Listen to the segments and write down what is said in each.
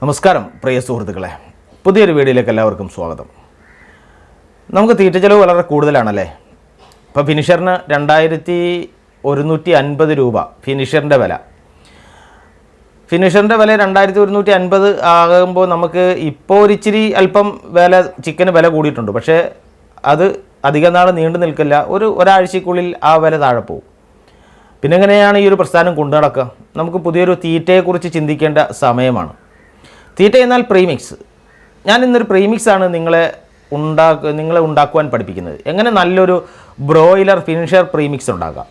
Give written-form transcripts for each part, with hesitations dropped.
നമസ്കാരം പ്രിയ സുഹൃത്തുക്കളെ, പുതിയൊരു വീഡിയോയിലേക്ക് എല്ലാവർക്കും സ്വാഗതം. നമുക്ക് തീറ്റ ചെലവ് വളരെ കൂടുതലാണല്ലേ. ഇപ്പോൾ ഫിനിഷറിന് 2150 രൂപ ഫിനിഷറിൻ്റെ വില. ഫിനിഷറിൻ്റെ വില 2150 ആകുമ്പോൾ നമുക്ക് ഇപ്പോൾ ഒരിച്ചിരി അല്പം ചിക്കന് വില കൂടിയിട്ടുണ്ട്. പക്ഷേ അത് അധികം നാൾ നീണ്ടു നിൽക്കില്ല. ഒരാഴ്ചക്കുള്ളിൽ ആ വില താഴെ പോകും. പിന്നെ എങ്ങനെയാണ് ഈ ഒരു പ്രസ്ഥാനം കൊണ്ടു നടക്കുക? നമുക്ക് പുതിയൊരു തീറ്റയെക്കുറിച്ച് ചിന്തിക്കേണ്ട സമയമാണ്. തീറ്റ എന്നാൽ പ്രീമിക്സ്. ഞാൻ ഇന്നൊരു പ്രീമിക്സാണ് നിങ്ങളെ ഉണ്ടാക്കുവാൻ പഠിപ്പിക്കുന്നത്. എങ്ങനെ നല്ലൊരു ബ്രോയിലർ ഫിനിഷർ പ്രീമിക്സ് ഉണ്ടാക്കാം.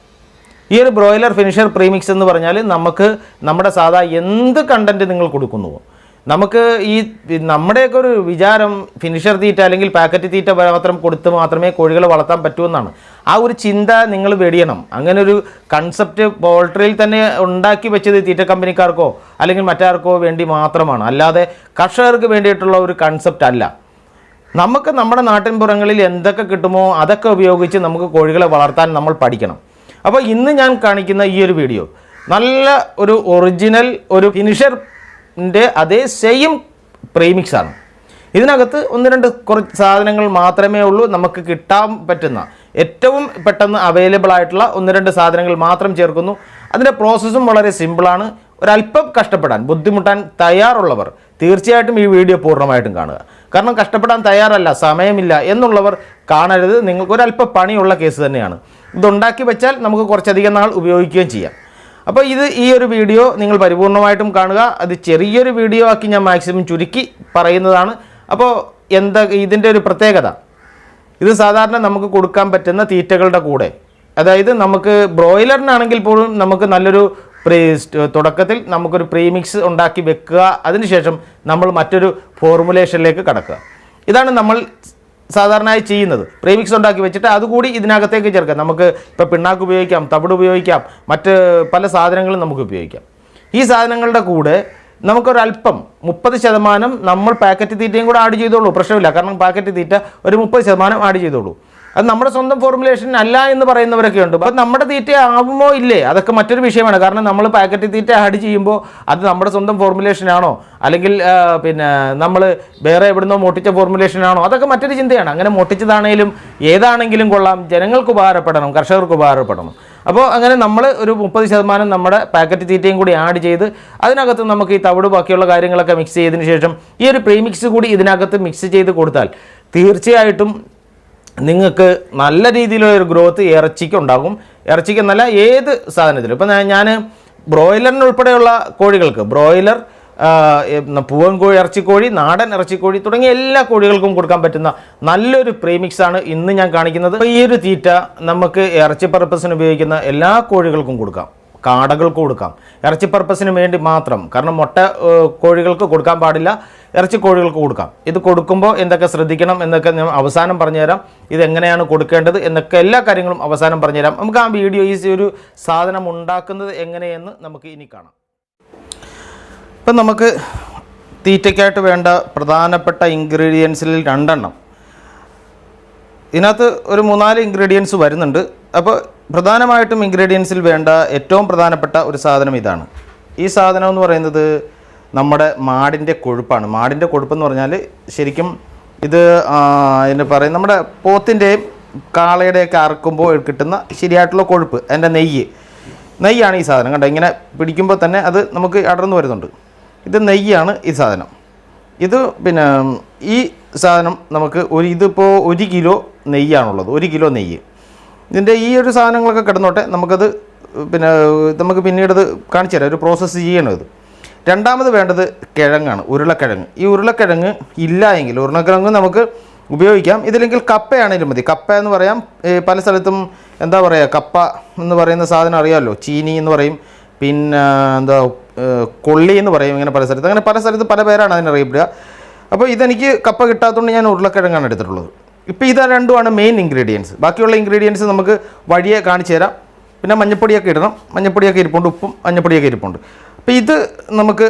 ഈ ഒരു ബ്രോയിലർ ഫിനിഷർ പ്രീമിക്സ് എന്ന് പറഞ്ഞാൽ നമുക്ക് നമ്മുടെ സാധാ എന്ത് കണ്ടൻറ്റ് നിങ്ങൾ കൊടുക്കുന്നുവോ, നമുക്ക് ഈ നമ്മുടെയൊക്കെ ഒരു വിചാരം ഫിനിഷർ തീറ്റ അല്ലെങ്കിൽ പാക്കറ്റ് തീറ്റ കൊടുത്ത് മാത്രമേ കോഴികളെ വളർത്താൻ പറ്റുമെന്നാണ്. ആ ഒരു ചിന്ത നിങ്ങൾ വെടിയണം. അങ്ങനെ ഒരു കൺസെപ്റ്റ് പോൾട്രിയിൽ തന്നെ ഉണ്ടാക്കി വെച്ചത് തീറ്റ കമ്പനിക്കാർക്കോ അല്ലെങ്കിൽ മറ്റാർക്കോ വേണ്ടി മാത്രമാണ്, അല്ലാതെ കർഷകർക്ക് വേണ്ടിയിട്ടുള്ള ഒരു കൺസെപ്റ്റ് അല്ല. നമുക്ക് നമ്മുടെ നാട്ടിൻപുറങ്ങളിൽ എന്തൊക്കെ കിട്ടുമോ അതൊക്കെ ഉപയോഗിച്ച് നമുക്ക് കോഴികളെ വളർത്താൻ നമ്മൾ പഠിക്കണം. അപ്പോൾ ഇന്ന് ഞാൻ കാണിക്കുന്ന ഈ ഒരു വീഡിയോ നല്ല ഒരു ഒറിജിനൽ ഒരു ഫിനിഷറിൻ്റെ അതേ സെയിം പ്രീമിക്സാണ്. ഇതിനകത്ത് കുറച്ച് സാധനങ്ങൾ മാത്രമേ ഉള്ളൂ നമുക്ക് കിട്ടാൻ പറ്റുന്ന, ഏറ്റവും പെട്ടെന്ന് അവൈലബിൾ ആയിട്ടുള്ള 1-2 സാധനങ്ങൾ മാത്രം ചേർക്കുന്നു. അതിൻ്റെ പ്രോസസ്സും വളരെ സിമ്പിളാണ്. ഒരല്പം കഷ്ടപ്പെടാൻ ബുദ്ധിമുട്ടാൻ തയ്യാറുള്ളവർ തീർച്ചയായിട്ടും ഈ വീഡിയോ പൂർണ്ണമായിട്ടും കാണുക. കാരണം കഷ്ടപ്പെടാൻ തയ്യാറല്ല, സമയമില്ല എന്നുള്ളവർ കാണരുത്. നിങ്ങൾക്കൊരല്പം പണിയുള്ള കേസ് തന്നെയാണ്. ഇതുണ്ടാക്കി വെച്ചാൽ നമുക്ക് കുറച്ചധികം നാൾ ഉപയോഗിക്കുകയും ചെയ്യാം. അപ്പോൾ ഈ ഒരു വീഡിയോ നിങ്ങൾ പരിപൂർണമായിട്ടും കാണുക. അത് ചെറിയൊരു വീഡിയോ ആക്കി ഞാൻ മാക്സിമം ചുരുക്കി പറയുന്നതാണ്. അപ്പോൾ ഇതിൻ്റെ ഒരു പ്രത്യേകത, ഇത് സാധാരണ നമുക്ക് കൊടുക്കാൻ പറ്റുന്ന തീറ്റകളുടെ കൂടെ, അതായത് നമുക്ക് ബ്രോയിലറിനാണെങ്കിൽ പോലും നമുക്ക് നല്ലൊരു തുടക്കത്തിൽ നമുക്കൊരു പ്രീമിക്സ് ഉണ്ടാക്കി വെക്കുക. അതിനുശേഷം നമ്മൾ മറ്റൊരു ഫോർമുലേഷനിലേക്ക് കടക്കുക. ഇതാണ് നമ്മൾ സാധാരണയായി ചെയ്യുന്നത്. പ്രീമിക്സ് ഉണ്ടാക്കി വെച്ചിട്ട് അതുകൂടി ഇതിനകത്തേക്ക് ചേർക്കാം. നമുക്ക് ഇപ്പോൾ പിണ്ണാക്ക് ഉപയോഗിക്കാം, തവിട് ഉപയോഗിക്കാം, മറ്റ് പല സാധനങ്ങളും നമുക്ക് ഉപയോഗിക്കാം. ഈ സാധനങ്ങളുടെ കൂടെ നമുക്കൊരല്പം 30% നമ്മൾ പാക്കറ്റ് തീറ്റയും കൂടെ ആഡ് ചെയ്തോളൂ, പ്രശ്നമില്ല. കാരണം പാക്കറ്റ് തീറ്റ ഒരു 30% ആഡ് ചെയ്തോളൂ. അത് നമ്മുടെ സ്വന്തം ഫോർമുലേഷൻ അല്ല എന്ന് പറയുന്നവരൊക്കെ ഉണ്ട്. അപ്പോൾ നമ്മുടെ തീറ്റ ആവുമോ ഇല്ലേ, അതൊക്കെ മറ്റൊരു വിഷയമാണ്. കാരണം നമ്മൾ പാക്കറ്റ് തീറ്റ ആഡ് ചെയ്യുമ്പോൾ അത് നമ്മുടെ സ്വന്തം ഫോർമുലേഷനാണോ അല്ലെങ്കിൽ നമ്മൾ വേറെ എവിടുന്നോ മോട്ടിച്ച ഫോർമുലേഷനാണോ, അതൊക്കെ മറ്റൊരു ചിന്തയാണ്. അങ്ങനെ മോട്ടിച്ചതാണേലും ഏതാണെങ്കിലും കൊള്ളാം, ജനങ്ങൾക്ക് ഉപകാരപ്പെടണം, കർഷകർക്ക് ഉപകാരപ്പെടണം. അപ്പോൾ അങ്ങനെ നമ്മൾ ഒരു 30% നമ്മുടെ പാക്കറ്റ് തീറ്റയും കൂടി ആഡ് ചെയ്ത് അതിനകത്ത് നമുക്ക് ഈ തവിട് ബാക്കിയുള്ള കാര്യങ്ങളൊക്കെ മിക്സ് ചെയ്തതിന് ശേഷം ഈ ഒരു പ്രീമിക്സ് കൂടി ഇതിനകത്ത് മിക്സ് ചെയ്ത് കൊടുത്താൽ തീർച്ചയായിട്ടും നിങ്ങൾക്ക് നല്ല രീതിയിലുള്ളൊരു ഗ്രോത്ത് ഇറച്ചിക്ക് ഉണ്ടാകും. ഇറച്ചിക്കെന്നല്ല ഏത് സാധനത്തിലും. ഇപ്പം ഞാൻ ബ്രോയിലറിനുൾപ്പെടെയുള്ള കോഴികൾക്ക്, ബ്രോയിലർ, പൂവൻ കോഴി, ഇറച്ചിക്കോഴി, നാടൻ ഇറച്ചിക്കോഴി തുടങ്ങിയ എല്ലാ കോഴികൾക്കും കൊടുക്കാൻ പറ്റുന്ന നല്ലൊരു പ്രീമിക്സാണ് ഇന്ന് ഞാൻ കാണിക്കുന്നത്. ഈ ഒരു തീറ്റ നമുക്ക് ഇറച്ചി പർപ്പസിന് ഉപയോഗിക്കുന്ന എല്ലാ കോഴികൾക്കും കൊടുക്കാം, കാടകൾക്ക് കൊടുക്കാം, ഇറച്ചി പർപ്പസിന് വേണ്ടി മാത്രം. കാരണം മുട്ട കോഴികൾക്ക് കൊടുക്കാൻ പാടില്ല, ഇറച്ചി കോഴികൾക്ക് കൊടുക്കാം. ഇത് കൊടുക്കുമ്പോൾ എന്തൊക്കെ ശ്രദ്ധിക്കണം എന്നൊക്കെ ഞാൻ അവസാനം പറഞ്ഞുതരാം. ഇതെങ്ങനെയാണ് കൊടുക്കേണ്ടത് എന്നൊക്കെ എല്ലാ കാര്യങ്ങളും അവസാനം പറഞ്ഞുതരാം. നമുക്ക് ആ വീഡിയോ ഈ ഒരു സാധനം ഉണ്ടാക്കുന്നത് എങ്ങനെയെന്ന് നമുക്ക് ഇനി കാണാം. ഇപ്പം നമുക്ക് തീറ്റയ്ക്കായിട്ട് വേണ്ട പ്രധാനപ്പെട്ട ഇൻഗ്രീഡിയൻസിൽ 2 എണ്ണം, ഇതിനകത്ത് ഒരു 3-4 ഇൻഗ്രീഡിയൻസ് വരുന്നുണ്ട്. അപ്പോൾ പ്രധാനമായിട്ടും ഇൻഗ്രീഡിയൻസിൽ വേണ്ട ഏറ്റവും പ്രധാനപ്പെട്ട ഒരു സാധനം ഇതാണ്. ഈ സാധനം എന്ന് പറയുന്നത് നമ്മുടെ മാടിൻ്റെ കൊഴുപ്പാണ്. മാടിൻ്റെ കൊഴുപ്പെന്ന് പറഞ്ഞാൽ ശരിക്കും ഇത് പറയും നമ്മുടെ പോത്തിൻ്റെയും കാളയുടെയൊക്കെ അറക്കുമ്പോൾ കിട്ടുന്ന ശരിയായിട്ടുള്ള കൊഴുപ്പ്, അതിൻ്റെ നെയ്യാണ് ഈ സാധനം. കണ്ടോ, ഇങ്ങനെ പിടിക്കുമ്പോൾ തന്നെ അത് നമുക്ക് അടർന്നു വരുന്നുണ്ട്. ഇത് നെയ്യാണ് ഈ സാധനം. ഇത് ഈ സാധനം നമുക്ക് ഇതിപ്പോൾ 1 കിലോ നെയ്യാണുള്ളത്. 1 കിലോ നെയ്യ്. ഇതിൻ്റെ ഈ ഒരു സാധനങ്ങളൊക്കെ കിടന്നോട്ടെ, നമുക്ക് പിന്നീട് കാണിച്ചു തരാം, ഒരു പ്രോസസ്സ് ചെയ്യണത്. രണ്ടാമത് വേണ്ടത് കിഴങ്ങാണ്, ഉരുളക്കിഴങ്ങ്. ഈ ഉരുളക്കിഴങ്ങ് ഇല്ല എങ്കിൽ ഉരുളക്കിഴങ്ങ് നമുക്ക് ഉപയോഗിക്കാം. ഇതില്ലെങ്കിൽ കപ്പയാണെങ്കിലും മതി. കപ്പ എന്ന് പറയാം, പല സ്ഥലത്തും എന്താ പറയുക, കപ്പ എന്ന് പറയുന്ന സാധനം അറിയാമല്ലോ, ചീനി എന്ന് പറയും, കൊള്ളി എന്ന് പറയും. ഇങ്ങനെ പല സ്ഥലത്ത് അങ്ങനെ പല സ്ഥലത്ത് പല പേരാണ് അതിനറിയപ്പെടുക. അപ്പോൾ ഇതെനിക്ക് കപ്പ കിട്ടാത്തതുകൊണ്ട് ഞാൻ ഉരുളക്കിഴങ്ങാണ് എടുത്തിട്ടുള്ളത്. ഇപ്പോൾ ഇത് രണ്ടുമാണ് മെയിൻ ഇൻഗ്രീഡിയൻസ്. ബാക്കിയുള്ള ഇൻഗ്രീഡിയൻസ് നമുക്ക് വഴിയെ കാണിച്ചു തരാം. പിന്നെ മഞ്ഞപ്പൊടിയൊക്കെ ഇടണം, മഞ്ഞപ്പൊടിയൊക്കെ ഇരിപ്പുണ്ട്, ഉപ്പും മഞ്ഞപ്പൊടിയൊക്കെ ഇരിപ്പുണ്ട്. അപ്പോൾ ഇത് നമുക്ക്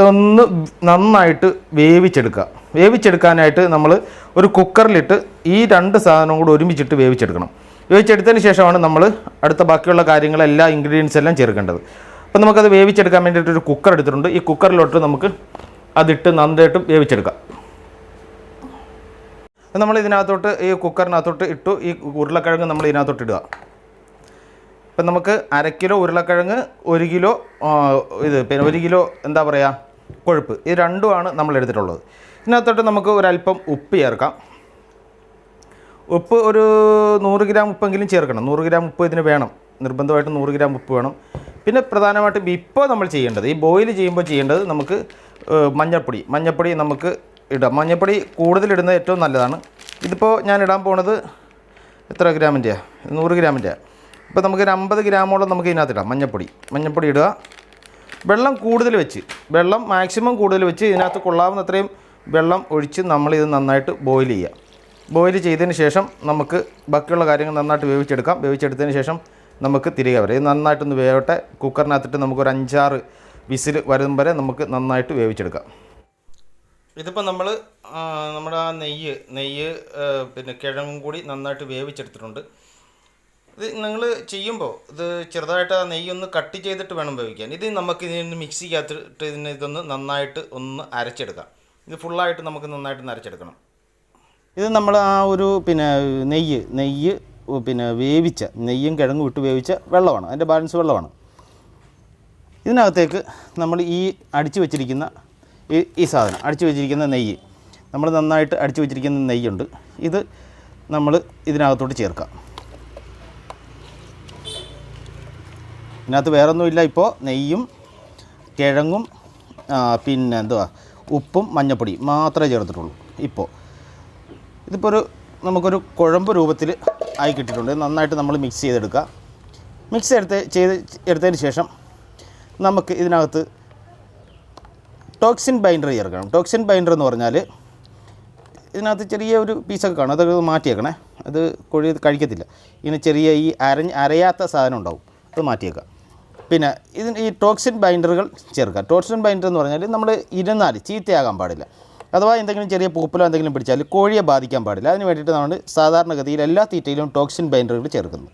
ഒന്ന് നന്നായിട്ട് വേവിച്ചെടുക്കാനായിട്ട് നമ്മൾ ഒരു കുക്കറിലിട്ട് ഈ 2 സാധനവും കൂടി ഒരുമിച്ചിട്ട് വേവിച്ചെടുക്കണം. വേവിച്ചെടുത്തതിന് ശേഷമാണ് നമ്മൾ അടുത്ത ബാക്കിയുള്ള കാര്യങ്ങളെല്ലാം ഇൻഗ്രീഡിയൻസ് എല്ലാം ചേർക്കേണ്ടത്. അപ്പോൾ നമുക്കത് വേവിച്ചെടുക്കാൻ വേണ്ടിയിട്ടൊരു കുക്കർ എടുത്തിട്ടുണ്ട്. ഈ കുക്കറിലോട്ട് നമുക്ക് അതിട്ട് നന്നായിട്ട് വേവിച്ചെടുക്കാം. നമ്മൾ ഇതിനകത്തോട്ട് ഈ കുക്കറിനകത്തോട്ട് ഇട്ടു. ഈ ഉരുളക്കിഴങ്ങ് നമ്മൾ ഇതിനകത്തോട്ട് ഇടുക. ഇപ്പം നമുക്ക് 1/2 കിലോ ഉരുളക്കിഴങ്ങ്, 1 കിലോ പിന്നെ 1 കിലോ എന്താ പറയുക കൊഴുപ്പ്, ഇത് രണ്ടുമാണ് നമ്മൾ എടുത്തിട്ടുള്ളത്. ഇതിനകത്തോട്ട് നമുക്ക് ഒരല്പം ഉപ്പ് ചേർക്കാം. ഉപ്പ് ഒരു 100 ഗ്രാം ഉപ്പെങ്കിലും ചേർക്കണം. 100 ഗ്രാം ഉപ്പ് ഇതിന് വേണം, നിർബന്ധമായിട്ടും 100 ഗ്രാം ഉപ്പ് വേണം. പിന്നെ പ്രധാനമായിട്ടും ഇപ്പോൾ നമ്മൾ ചെയ്യേണ്ടത്, ഈ ബോയിൽ ചെയ്യുമ്പോൾ ചെയ്യേണ്ടത്, നമുക്ക് മഞ്ഞൾപ്പൊടി നമുക്ക് ഇടാം. മഞ്ഞൾപ്പൊടി കൂടുതലിടുന്നത് ഏറ്റവും നല്ലതാണ്. ഇതിപ്പോൾ ഞാൻ ഇടാൻ പോണത് എത്ര ഗ്രാമിൻ്റെയാണ്? 100 ഗ്രാമിൻ്റെ. ഇപ്പോൾ നമുക്കൊരു 50 ഗ്രാമോളം നമുക്ക് ഇതിനകത്ത് ഇടാം. മഞ്ഞൾപ്പൊടി ഇടുക. വെള്ളം മാക്സിമം കൂടുതൽ വെച്ച് ഇതിനകത്ത് കൊള്ളാവുന്ന അത്രയും വെള്ളം ഒഴിച്ച് നമ്മളിത് നന്നായിട്ട് ബോയിൽ ചെയ്യുക. ബോയിൽ ചെയ്തതിന് ശേഷം നമുക്ക് ബാക്കിയുള്ള കാര്യങ്ങൾ നന്നായിട്ട് വേവിച്ചെടുക്കാം. വേവിച്ചെടുത്തതിന് ശേഷം നമുക്ക് തിരികെ വരാം. ഇത് നന്നായിട്ടൊന്ന് വേവട്ടെ. കുക്കറിനകത്തിട്ട് നമുക്കൊരു 5-6 വിസിൽ വരും വരെ നമുക്ക് നന്നായിട്ട് വേവിച്ചെടുക്കാം. ഇതിപ്പോൾ നമ്മൾ നമ്മുടെ ആ നെയ്യ് പിന്നെ കിഴങ്ങും കൂടി നന്നായിട്ട് വേവിച്ചെടുത്തിട്ടുണ്ട്. ഇത് നിങ്ങൾ ചെയ്യുമ്പോൾ ഇത് ചെറുതായിട്ട് ആ നെയ്യൊന്ന് കട്ട് ചെയ്തിട്ട് വേണം വേവിക്കാൻ. ഇത് നമുക്ക് ഇതിന് മിക്സിക്കകത്തിട്ട് ഇതൊന്ന് നന്നായിട്ട് ഒന്ന് അരച്ചെടുക്കാം. ഇത് ഫുള്ളായിട്ട് നമുക്ക് നന്നായിട്ട് അരച്ചെടുക്കണം. ഇത് നമ്മൾ ആ ഒരു പിന്നെ നെയ്യ് പിന്നെ വേവിച്ച നെയ്യും കിഴങ്ങും ഇട്ട് വേവിച്ച വെള്ളമാണ്, അതിൻ്റെ ബാലൻസ് വെള്ളമാണ്. ഇതിനകത്തേക്ക് നമ്മൾ ഈ അടിച്ചു വെച്ചിരിക്കുന്ന ഈ സാധനം, അടിച്ചു വെച്ചിരിക്കുന്ന നെയ്യ്, നമ്മൾ നന്നായിട്ട് അടിച്ചു വെച്ചിരിക്കുന്ന നെയ്യുണ്ട്, ഇത് നമ്മൾ ഇതിനകത്തോട്ട് ചേർക്കാം. ഇതിനകത്ത് വേറൊന്നുമില്ല. ഇപ്പോൾ നെയ്യും കിഴങ്ങും പിന്നെ ഉപ്പും മഞ്ഞൾപ്പൊടി മാത്രമേ ചേർത്തിട്ടുള്ളൂ. ഇതിപ്പോൾ നമുക്കൊരു കുഴമ്പ് രൂപത്തിൽ ആയി കിട്ടിയിട്ടുണ്ട്. നന്നായിട്ട് നമ്മൾ മിക്സ് ചെയ്തെടുക്കുക. മിക്സ് എടുത്തതിന് ശേഷം നമുക്ക് ഇതിനകത്ത് ടോക്സിൻ ബൈൻഡർ ചേർക്കണം. ടോക്സിൻ ബൈൻഡർ എന്ന് പറഞ്ഞാൽ ഇതിനകത്ത് ചെറിയ ഒരു പീസൊക്കെ കാണും, അതൊക്കെ മാറ്റിയേക്കണേ. അത് കോഴി കഴിക്കത്തില്ല. ഇങ്ങനെ ചെറിയ ഈ അരയാത്ത സാധനം ഉണ്ടാവും, അത് മാറ്റിയേക്കാം. പിന്നെ ഈ ടോക്സിൻ ബൈൻഡറുകൾ ചേർക്കുക. ടോക്സിൻ ബൈൻഡർ എന്ന് പറഞ്ഞാൽ നമ്മൾ ഇരുന്നാൽ ചീത്തയാകാൻ പാടില്ല. അഥവാ എന്തെങ്കിലും ചെറിയ പൂപ്പലോ എന്തെങ്കിലും പിടിച്ചാൽ കോഴിയെ ബാധിക്കാൻ പാടില്ല. അതിന് വേണ്ടിയിട്ട് നമ്മൾ സാധാരണഗതിയിൽ എല്ലാ തീറ്റയിലും ടോക്സിൻ ബൈൻഡറുകൾ ചേർക്കുന്നു.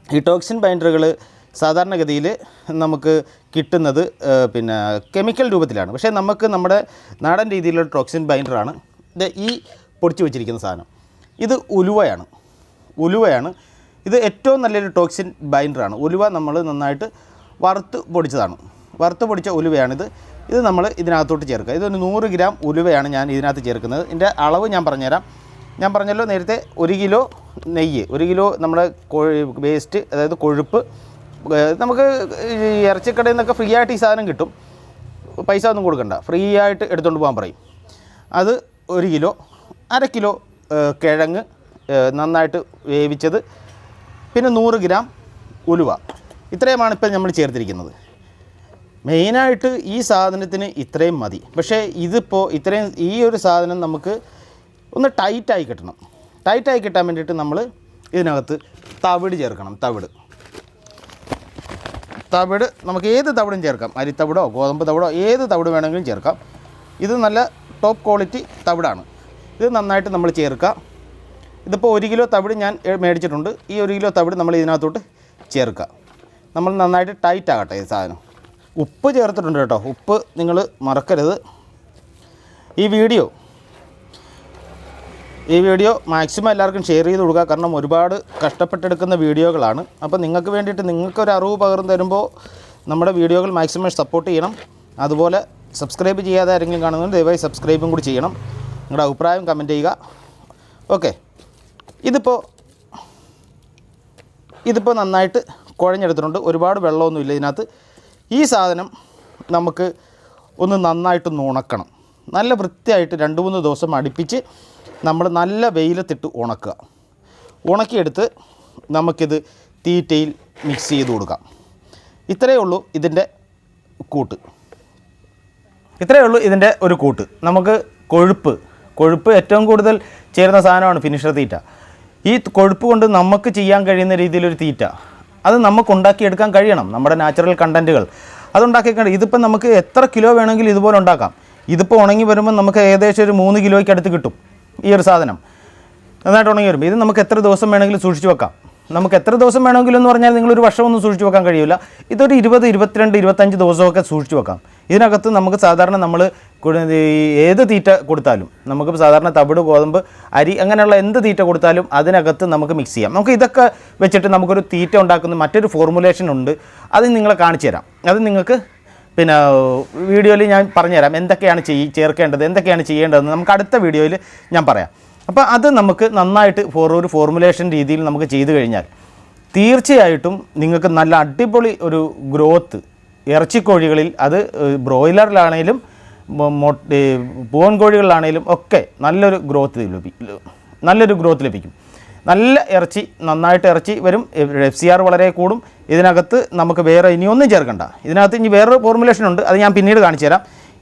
ഈ ടോക്സിൻ ബൈൻഡറുകൾ സാധാരണഗതിയിൽ നമുക്ക് കിട്ടുന്നത് പിന്നെ കെമിക്കൽ രൂപത്തിലാണ്. പക്ഷേ നമുക്ക് നമ്മുടെ നാടൻ രീതിയിലുള്ള ടോക്സിൻ ബൈൻഡറാണ് ഇത്. ഈ പൊടിച്ച് വെച്ചിരിക്കുന്ന സാധനം ഇത് ഉലുവയാണ്. ഇത് ഏറ്റവും നല്ലൊരു ടോക്സിൻ ബൈൻഡറാണ്. ഉലുവ നമ്മൾ നന്നായിട്ട് വറുത്ത് പൊടിച്ച ഉലുവയാണിത്. ഇത് നമ്മൾ ഇതിനകത്തോട്ട് ചേർക്കുക. ഇതൊരു 100 ഗ്രാം ഉലുവയാണ് ഞാൻ ഇതിനകത്ത് ചേർക്കുന്നത്. ഇതിൻ്റെ അളവ് ഞാൻ പറഞ്ഞുതരാം. ഞാൻ പറഞ്ഞല്ലോ നേരത്തെ 1 കിലോ നെയ്യ്, 1 കിലോ നമ്മുടെ വേസ്റ്റ്, അതായത് കൊഴുപ്പ്. നമുക്ക് ഇറച്ചിക്കടയിൽ നിന്നൊക്കെ ഫ്രീ ആയിട്ട് ഈ സാധനം കിട്ടും, പൈസ ഒന്നും കൊടുക്കണ്ട, ഫ്രീ ആയിട്ട് എടുത്തുകൊണ്ട് പോകാൻ പറയും. അത് 1 കിലോ. 1/2 കിലോ കിഴങ്ങ് നന്നായിട്ട് വേവിച്ചത്, പിന്നെ 100 ഗ്രാം ഉലുവ. ഇത്രയുമാണ് ഇപ്പോൾ നമ്മൾ ചേർത്തിരിക്കുന്നത്. മെയിനായിട്ട് ഈ സാധനത്തിന് ഇത്രയും മതി. പക്ഷേ ഇതിപ്പോൾ ഈ ഒരു സാധനം നമുക്ക് ഒന്ന് ടൈറ്റായി കിട്ടണം. ടൈറ്റായി കിട്ടാൻ വേണ്ടിയിട്ട് നമ്മൾ ഇതിനകത്ത് തവിട് ചേർക്കണം. തവിട് നമുക്ക് ഏത് തവിടും ചേർക്കാം. അരിത്തവിടോ ഗോതമ്പ് തവിടോ ഏത് തവിട് വേണമെങ്കിലും ചേർക്കാം. ഇത് നല്ല ടോപ്പ് ക്വാളിറ്റി തവിടാണ്. ഇത് നന്നായിട്ട് നമ്മൾ ചേർക്കുക. ഇതിപ്പോൾ 1 കിലോ തവിട് ഞാൻ മേടിച്ചിട്ടുണ്ട്. ഈ 1 കിലോ തവിട് നമ്മൾ ഇതിനകത്തോട്ട് ചേർക്കുക. നമ്മൾ നന്നായിട്ട് ടൈറ്റ് ആകട്ടെ ഈ സാധനം. ഉപ്പ് ചേർത്തിട്ടുണ്ട് കേട്ടോ, ഉപ്പ് നിങ്ങൾ മറക്കരുത്. ഈ വീഡിയോ മാക്സിമം എല്ലാവർക്കും ഷെയർ ചെയ്ത് കൊടുക്കുക. കാരണം ഒരുപാട് കഷ്ടപ്പെട്ടെടുക്കുന്ന വീഡിയോകളാണ്. അപ്പോൾ നിങ്ങൾക്ക് വേണ്ടിയിട്ട് നിങ്ങൾക്കൊരു അറിവ് പകർന്നു തരുമ്പോൾ നമ്മുടെ വീഡിയോകൾ മാക്സിമം സപ്പോർട്ട് ചെയ്യണം. അതുപോലെ സബ്സ്ക്രൈബ് ചെയ്യാതെ ആരെങ്കിലും കാണുന്നുണ്ട്, ദയവായി സബ്സ്ക്രൈബും കൂടി ചെയ്യണം. നിങ്ങളുടെ അഭിപ്രായം കമൻറ്റ് ചെയ്യുക. ഓക്കെ, ഇതിപ്പോൾ നന്നായിട്ട് കുഴഞ്ഞെടുത്തിട്ടുണ്ട്. ഒരുപാട് വെള്ളമൊന്നുമില്ല ഇതിനകത്ത്. ഈ സാധനം നമുക്ക് ഒന്ന് നന്നായിട്ടൊന്ന് ഉണക്കണം. നല്ല വൃത്തിയായിട്ട് 2-3 ദിവസം അടുപ്പിച്ച് നമ്മൾ നല്ല വെയിലത്തിട്ട് ഉണക്കിയെടുത്ത് നമുക്കിത് തീറ്റയിൽ മിക്സ് ചെയ്ത് കൊടുക്കാം. ഇത്രയേ ഉള്ളൂ ഇതിൻ്റെ ഒരു കൂട്ട്. നമുക്ക് കൊഴുപ്പ് ഏറ്റവും കൂടുതൽ ചേരുന്ന സാധനമാണ് ഫിനിഷർ തീറ്റ. ഈ കൊഴുപ്പ് കൊണ്ട് നമുക്ക് ചെയ്യാൻ കഴിയുന്ന രീതിയിലൊരു തീറ്റ അത് നമുക്ക് ഉണ്ടാക്കിയെടുക്കാൻ കഴിയണം. നമ്മുടെ നാച്ചുറൽ കണ്ടൻറ്റുകൾ അതുണ്ടാക്കിയെടുക്കണം. ഇതിപ്പോൾ നമുക്ക് എത്ര കിലോ വേണമെങ്കിലും ഇതുപോലെ ഉണ്ടാക്കാം. ഇതിപ്പോൾ ഉണങ്ങി വരുമ്പോൾ നമുക്ക് ഏകദേശം ഒരു 3 കിലോയ്ക്ക് അടുത്ത് കിട്ടും. ഈ ഒരു സാധനം നന്നായിട്ട് ഉണങ്ങി വരുമ്പോൾ ഇത് നമുക്ക് എത്ര ദിവസം വേണമെങ്കിലും സൂക്ഷിച്ച് വെക്കാം. നമുക്ക് എത്ര ദിവസം വേണമെങ്കിലും എന്ന് പറഞ്ഞാൽ നിങ്ങളൊരു വർഷമൊന്നും സൂക്ഷിച്ച് വെക്കാൻ കഴിയില്ല. ഇതൊരു 20, 22, 25 ദിവസമൊക്കെ സൂക്ഷിച്ച് വെക്കാം. ഇതിനകത്ത് നമുക്ക് സാധാരണ നമ്മൾ ഏത് തീറ്റ കൊടുത്താലും നമുക്ക് സാധാരണ തവിട്, ഗോതമ്പ്, അരി അങ്ങനെയുള്ള എന്ത് തീറ്റ കൊടുത്താലും അതിനകത്ത് നമുക്ക് മിക്സ് ചെയ്യാം. നമുക്ക് ഇതൊക്കെ വെച്ചിട്ട് നമുക്കൊരു തീറ്റ ഉണ്ടാക്കുന്ന മറ്റൊരു ഫോർമുലേഷൻ ഉണ്ട്. അത് നിങ്ങളെ കാണിച്ചു തരാം. അത് നിങ്ങൾക്ക് പിന്നെ വീഡിയോയിൽ ഞാൻ പറഞ്ഞുതരാം എന്തൊക്കെയാണ് ചേർക്കേണ്ടത്, എന്തൊക്കെയാണ് ചെയ്യേണ്ടതെന്ന് നമുക്ക് അടുത്ത വീഡിയോയിൽ ഞാൻ പറയാം. അപ്പോൾ അത് നമുക്ക് നന്നായിട്ട് ഒരു ഫോർമുലേഷൻ രീതിയിൽ നമുക്ക് ചെയ്തു കഴിഞ്ഞാൽ തീർച്ചയായിട്ടും നിങ്ങൾക്ക് നല്ല അടിപൊളി ഒരു ഗ്രോത്ത് ഇറച്ചിക്കോഴികളിൽ, അത് ബ്രോയിലറിലാണേലും പൂവൻ കോഴികളിലാണേലും ഒക്കെ നല്ലൊരു ഗ്രോത്ത് ലഭിക്കും. നല്ല ഇറച്ചി, നന്നായിട്ട് ഇറച്ചി വരും. FCR വളരെ കൂടും. ഇതിനകത്ത് നമുക്ക് വേറെ ഇനിയൊന്നും ചേർക്കണ്ട. ഇതിനകത്ത് ഇനി വേറൊരു ഫോർമുലേഷൻ ഉണ്ട്, അത് ഞാൻ പിന്നീട് കാണിച്ചു തരാം.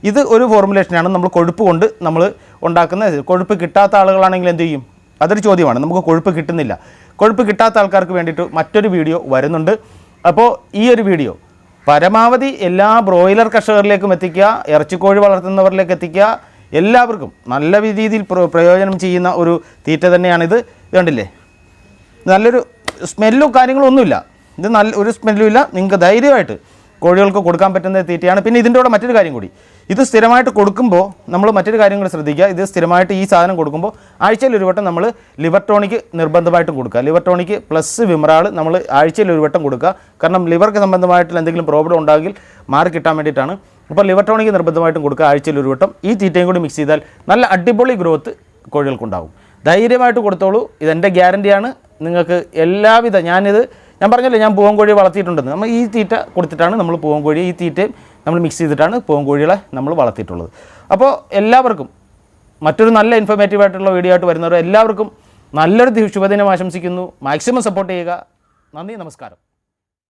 ഇത് ഒരു ഫോർമുലേഷനാണ് നമ്മൾ കൊഴുപ്പ് കൊണ്ട് നമ്മൾ ഉണ്ടാക്കുന്നത്. കൊഴുപ്പ് കിട്ടാത്ത ആളുകളാണെങ്കിൽ എന്ത് ചെയ്യും? അതൊരു ചോദ്യമാണ്. നമുക്ക് കൊഴുപ്പ് കിട്ടുന്നില്ല. കൊഴുപ്പ് കിട്ടാത്ത ആൾക്കാർക്ക് വേണ്ടിയിട്ട് മറ്റൊരു വീഡിയോ വരുന്നുണ്ട്. അപ്പോൾ ഈ ഒരു വീഡിയോ പരമാവധി എല്ലാ ബ്രോയിലർ കർഷകരിലേക്കും എത്തിക്കുക, ഇറച്ചിക്കോഴി വളർത്തുന്നവരിലേക്ക് എത്തിക്കുക. എല്ലാവർക്കും നല്ല രീതിയിൽ പ്രയോജനം ചെയ്യുന്ന ഒരു തീറ്റ തന്നെയാണിത്. ഇത് കണ്ടില്ലേ, നല്ലൊരു സ്മെല്ലും കാര്യങ്ങളൊന്നുമില്ല. ഇത് ഒരു സ്മെല്ലും ഇല്ല. നിങ്ങൾക്ക് ധൈര്യമായിട്ട് കോഴികൾക്ക് കൊടുക്കാൻ പറ്റുന്ന തീറ്റയാണ്. പിന്നെ ഇതിൻ്റെ കൂടെ മറ്റൊരു കാര്യം കൂടി, ഇത് സ്ഥിരമായിട്ട് കൊടുക്കുമ്പോൾ നമ്മൾ മറ്റൊരു കാര്യം കൂടി ശ്രദ്ധിക്കുക. ഇത് സ്ഥിരമായിട്ട് ഈ സാധനം കൊടുക്കുമ്പോൾ ആഴ്ചയിൽ ഒരു വട്ടം നമ്മൾ ലിവർ ടോണിക് നിർബന്ധമായിട്ടും കൊടുക്കുക. ലിവർ ടോണിക് പ്ലസ് വിമറാൾ നമ്മൾ ആഴ്ചയിൽ ഒരു വട്ടം കൊടുക്കുക. കാരണം ലിവർക്ക് സംബന്ധമായിട്ടുള്ള എന്തെങ്കിലും പ്രോബ്ലം ഉണ്ടെങ്കിൽ മാറി കിട്ടാൻ വേണ്ടിയിട്ടാണ്. അപ്പോൾ ലിവർ ടോണിക് നിർബന്ധമായിട്ടും കൊടുക്കുക ആഴ്ചയിൽ ഒരു വട്ടം. ഈ തീറ്റയും കൂടി മിക്സ് ചെയ്താൽ നല്ല അടിപൊളി ഗ്രോത്ത് കോഴികൾക്കുണ്ടാകും. ധൈര്യമായിട്ട് കൊടുത്തോളൂ. ഇതെൻ്റെ ഗ്യാരണ്ടിയാണ്. നിങ്ങൾക്ക് എല്ലാവിധ ഞാൻ പറഞ്ഞല്ലോ, ഞാൻ പൂവൻ കോഴിയെ വളർത്തിയിട്ടുണ്ടെന്ന്. നമ്മൾ ഈ തീറ്റ കൊടുത്തിട്ടാണ് നമ്മൾ പൂവൻ കോഴിയെ, ഈ തീറ്റയും നമ്മൾ മിക്സ് ചെയ്തിട്ടാണ് പൂവൻ കോഴികളെ നമ്മൾ വളർത്തിയിട്ടുള്ളത്. അപ്പോൾ എല്ലാവർക്കും മറ്റൊരു നല്ല ഇൻഫോർമേറ്റീവായിട്ടുള്ള വീഡിയോ ആയിട്ട് വരുന്നവർ എല്ലാവർക്കും നല്ലൊരു ശുഭദിനം ആശംസിക്കുന്നു. മാക്സിമം സപ്പോർട്ട് ചെയ്യുക. നന്ദി, നമസ്കാരം.